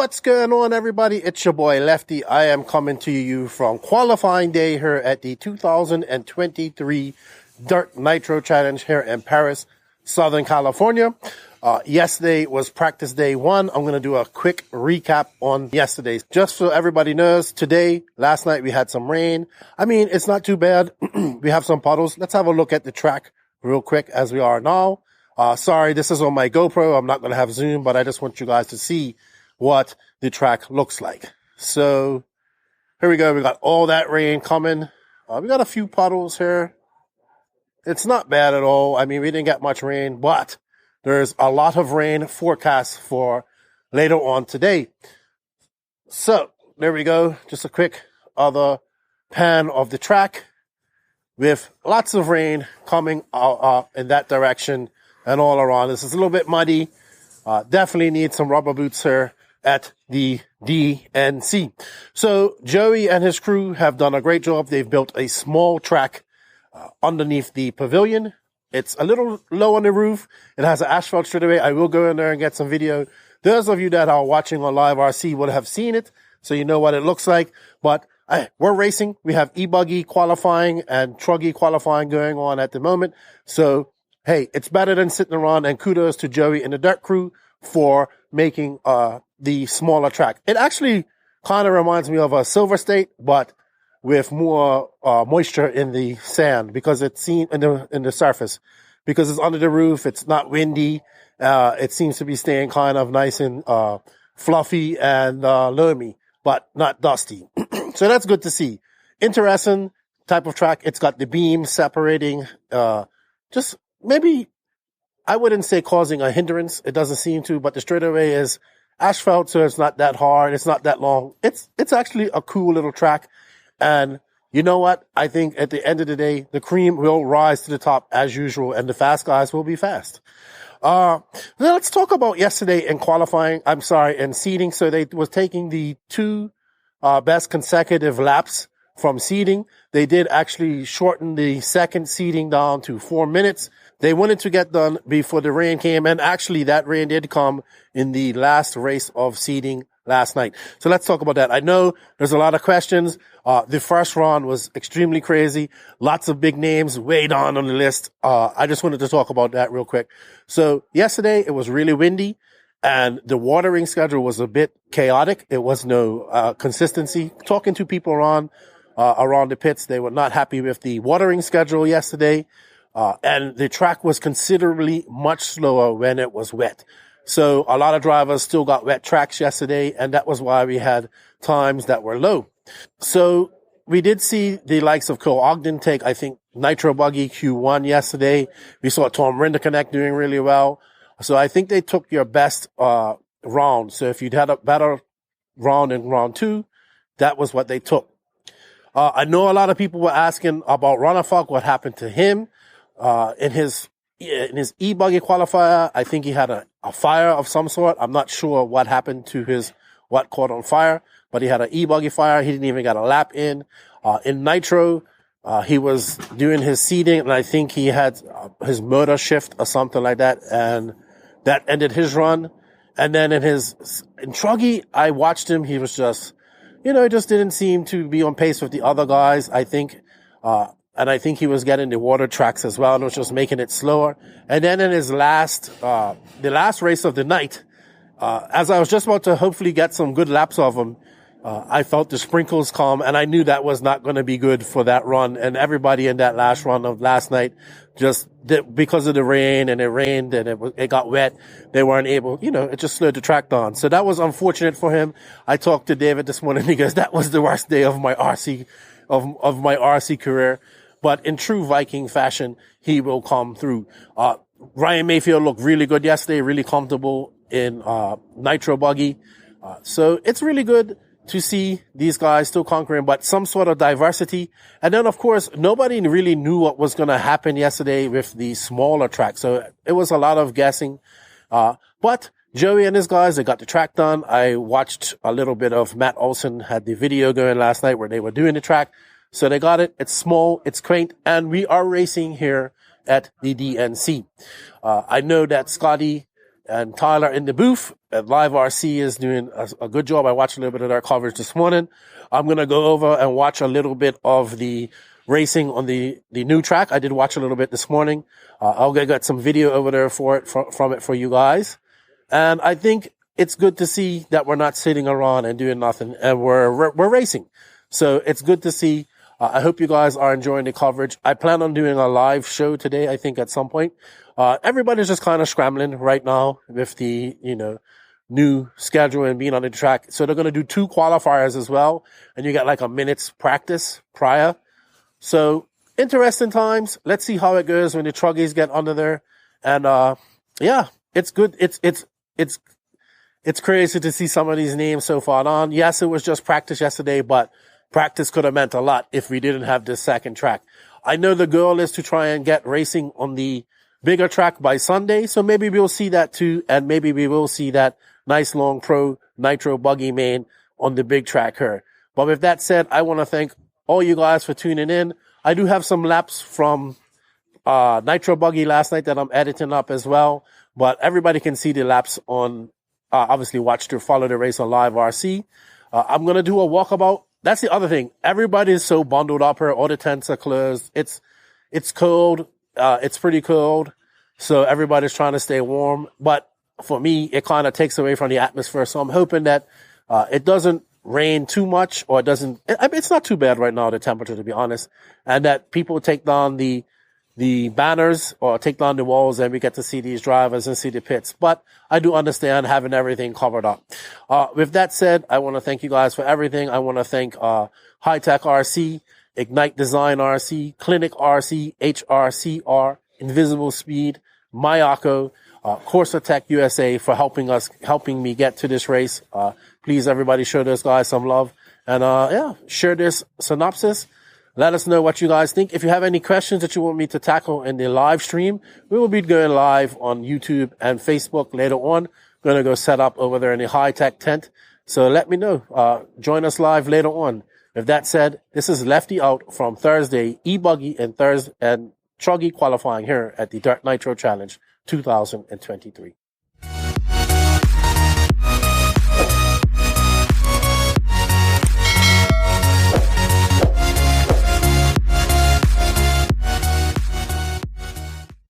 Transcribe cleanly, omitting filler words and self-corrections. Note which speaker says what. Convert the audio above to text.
Speaker 1: What's going on, everybody? It's your boy Lefty. I am coming to you from qualifying day here at the 2023 Dirt Nitro Challenge here in Paris, Southern California. Yesterday was practice day one. I'm going to do a quick recap on yesterday's. Just so everybody knows, last night we had some rain. I mean, it's not too bad. We have some puddles. Let's have a look at the track real quick as we are now. Sorry, this is on my GoPro. I'm not going to have zoom, but I just want you guys to see what the track looks like. So here we go. We got all that rain coming. We got a few puddles here. It's not bad at all. I mean, we didn't get much rain, but there's a lot of rain forecast for later on today. So there we go. Just a quick other pan of the track with lots of rain coming in that direction and all around. This is a little bit muddy. Definitely need some rubber boots here at the DNC. So Joey and his crew have done a great job. They've built a small track underneath the pavilion. It's a little low on the roof. It has an asphalt straightaway. I will go in there and get some video. Those of you that are watching on Live RC would have seen it, so you know what it looks like. But we're racing. We have e-buggy qualifying and truggy qualifying going on at the moment. So, hey, it's better than sitting around, and kudos to Joey and the Dirt crew for making the smaller track. It actually kind of reminds me of a Silver State, but with more moisture in the sand, because it's seen in the surface, because it's under the roof. It's not windy. It seems to be staying kind of nice and fluffy and loamy, but not dusty. So that's good to see. Interesting type of track. It's got the beams separating, just maybe, I wouldn't say causing a hindrance. It doesn't seem to, but the straightaway is asphalt, so it's not that hard. It's not that long. It's actually a cool little track. And you know what? I think at the end of the day, the cream will rise to the top as usual, and the fast guys will be fast. Now let's talk about yesterday in qualifying. In seeding. So they was taking the two best consecutive laps from seeding. They did actually shorten the second seeding down to 4 minutes. They wanted to get done before the rain came, and actually that rain did come in the last race of seeding last night. So let's talk about that. I know there's a lot of questions. The first round was extremely crazy. Lots of big names way down on the list. I just wanted to talk about that real quick. So yesterday it was really windy, and the watering schedule was a bit chaotic. It was no consistency. Talking to people around the pits, they were not happy with the watering schedule yesterday. And the track was considerably much slower when it was wet. So a lot of drivers still got wet tracks yesterday, and that was why we had times that were low. So we did see the likes of Cole Ogden take, I think, Nitro Buggy Q1 yesterday. We saw Tom Rinderknecht doing really well. So I think they took your best round. So if you'd had a better round in round two, that was what they took. I know a lot of people were asking about Runnerfuck, what happened to him. In his e-buggy qualifier, I think he had a fire of some sort. I'm not sure what happened to what caught on fire, but he had an e-buggy fire. He didn't even get a lap in. In Nitro, he was doing his seeding, and I think he had his motor shift or something like that, and that ended his run. And then in Truggy, I watched him. He was just, he just didn't seem to be on pace with the other guys, I think. And I think he was getting the water tracks as well, and it was just making it slower. And then in his the last race of the night, as I was just about to hopefully get some good laps of him, I felt the sprinkles come, and I knew that was not going to be good for that run. And everybody in that last run of last night, because of the rain, and it rained, and it got wet, they weren't able, it just slowed the track down. So that was unfortunate for him. I talked to David this morning, and he goes, that was the worst day of my RC, of my RC career. But in true Viking fashion, he will come through. Ryan Mayfield looked really good yesterday, really comfortable in Nitro Buggy. So it's really good to see these guys still conquering, but some sort of diversity. And then, of course, nobody really knew what was going to happen yesterday with the smaller track. So it was a lot of guessing. But Joey and his guys, they got the track done. I watched a little bit of Matt Olson had the video going last night where they were doing the track. So they got it. It's small, it's quaint, and we are racing here at the DNC. I know that Scotty and Tyler in the booth. And Live RC is doing a good job. I watched a little bit of their coverage this morning. I'm going to go over and watch a little bit of the racing on the new track. I did watch a little bit this morning. I'll get some video over there from it for you guys. And I think it's good to see that we're not sitting around and doing nothing, and we're racing. So it's good to see. I hope you guys are enjoying the coverage. I plan on doing a live show today, I think, at some point. Everybody's just kind of scrambling right now with the, new schedule and being on the track. So they're going to do 2 qualifiers as well. And you got like a minute's practice prior. So interesting times. Let's see how it goes when the truggies get under there. And, yeah, it's good. It's crazy to see some of these names so far on. Yes, it was just practice yesterday, but practice could have meant a lot if we didn't have this second track. I know the goal is to try and get racing on the bigger track by Sunday. So maybe we'll see that too. And maybe we will see that nice long pro nitro buggy main on the big track here. But with that said, I want to thank all you guys for tuning in. I do have some laps from Nitro Buggy last night that I'm editing up as well. But everybody can see the laps on, obviously follow the race on Live RC. I'm going to do a walkabout. That's the other thing. Everybody is so bundled up here. All the tents are closed. It's cold. It's pretty cold. So everybody's trying to stay warm. But for me, it kind of takes away from the atmosphere. So I'm hoping that it doesn't rain too much, or it's not too bad right now, the temperature, to be honest, and that people take down the banners or take down the walls, and we get to see these drivers and see the pits. But I do understand having everything covered up. With that said, I want to thank you guys for everything. I want to thank High Tech RC, Ignite Design RC, Clinic RC, HRCR, Invisible Speed, Mayako, Course Tech USA for helping me get to this race. Please, everybody, show those guys some love. And, share this synopsis. Let us know what you guys think. If you have any questions that you want me to tackle in the live stream, we will be going live on YouTube and Facebook later on. We're going to go set up over there in the High Tech tent. So let me know. Join us live later on. With that said, this is Lefty out from Thursday e-buggy and Truggy qualifying here at the Dirt Nitro Challenge 2023.